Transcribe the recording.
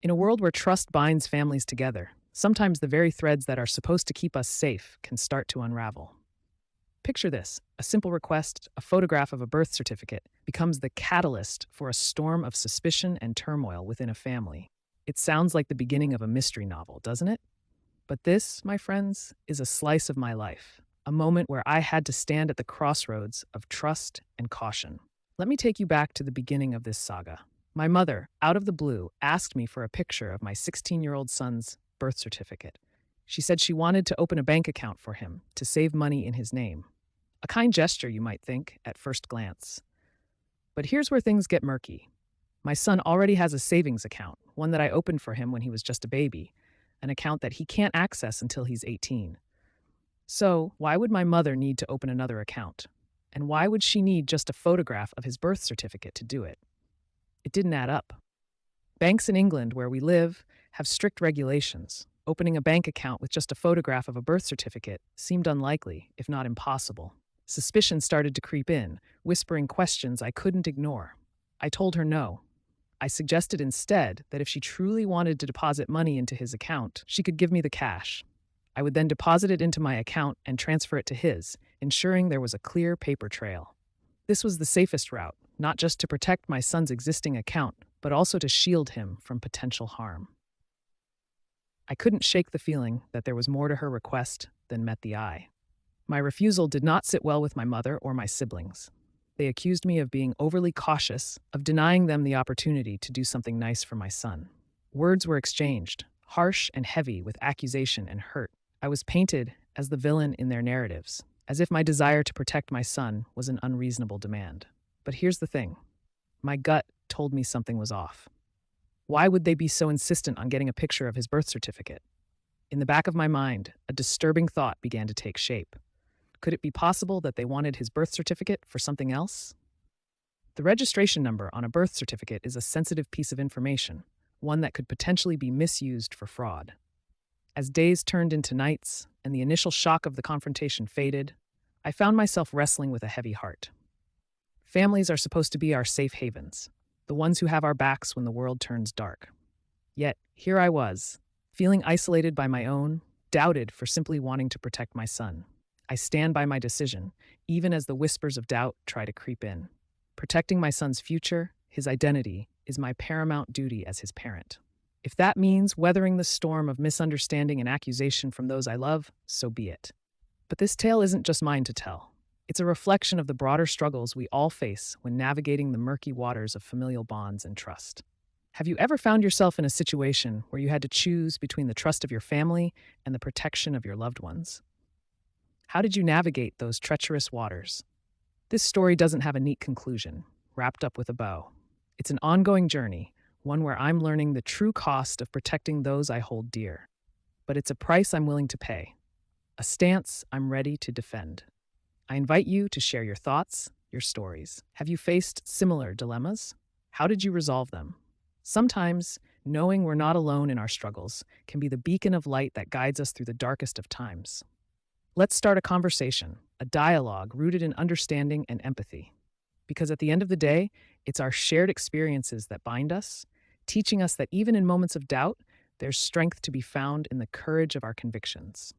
In a world where trust binds families together, sometimes the very threads that are supposed to keep us safe can start to unravel. Picture this: a simple request, a photograph of a birth certificate, becomes the catalyst for a storm of suspicion and turmoil within a family. It sounds like the beginning of a mystery novel, doesn't it? But this, my friends, is a slice of my life, a moment where I had to stand at the crossroads of trust and caution. Let me take you back to the beginning of this saga. My mother, out of the blue, asked me for a picture of my 16-year-old son's birth certificate. She said she wanted to open a bank account for him to save money in his name. A kind gesture, you might think, at first glance. But here's where things get murky. My son already has a savings account, one that I opened for him when he was just a baby, an account that he can't access until he's 18. So, why would my mother need to open another account? And why would she need just a photograph of his birth certificate to do it? It didn't add up. Banks in England, where we live, have strict regulations. Opening a bank account with just a photograph of a birth certificate seemed unlikely, if not impossible. Suspicion started to creep in, whispering questions I couldn't ignore. I told her no. I suggested instead that if she truly wanted to deposit money into his account, she could give me the cash. I would then deposit it into my account and transfer it to his, ensuring there was a clear paper trail. This was the safest route, not just to protect my son's existing account, but also to shield him from potential harm. I couldn't shake the feeling that there was more to her request than met the eye. My refusal did not sit well with my mother or my siblings. They accused me of being overly cautious, of denying them the opportunity to do something nice for my son. Words were exchanged, harsh and heavy with accusation and hurt. I was painted as the villain in their narratives, as if my desire to protect my son was an unreasonable demand. But here's the thing: my gut told me something was off. Why would they be so insistent on getting a picture of his birth certificate? In the back of my mind, a disturbing thought began to take shape. Could it be possible that they wanted his birth certificate for something else? The registration number on a birth certificate is a sensitive piece of information, one that could potentially be misused for fraud. As days turned into nights and the initial shock of the confrontation faded, I found myself wrestling with a heavy heart. Families are supposed to be our safe havens, the ones who have our backs when the world turns dark. Yet, here I was, feeling isolated by my own, doubted for simply wanting to protect my son. I stand by my decision, even as the whispers of doubt try to creep in. Protecting my son's future, his identity, is my paramount duty as his parent. If that means weathering the storm of misunderstanding and accusation from those I love, so be it. But this tale isn't just mine to tell. It's a reflection of the broader struggles we all face when navigating the murky waters of familial bonds and trust. Have you ever found yourself in a situation where you had to choose between the trust of your family and the protection of your loved ones? How did you navigate those treacherous waters? This story doesn't have a neat conclusion, wrapped up with a bow. It's an ongoing journey, one where I'm learning the true cost of protecting those I hold dear. But it's a price I'm willing to pay, a stance I'm ready to defend. I invite you to share your thoughts, your stories. Have you faced similar dilemmas? How did you resolve them? Sometimes, knowing we're not alone in our struggles can be the beacon of light that guides us through the darkest of times. Let's start a conversation, a dialogue rooted in understanding and empathy. Because at the end of the day, it's our shared experiences that bind us, teaching us that even in moments of doubt, there's strength to be found in the courage of our convictions.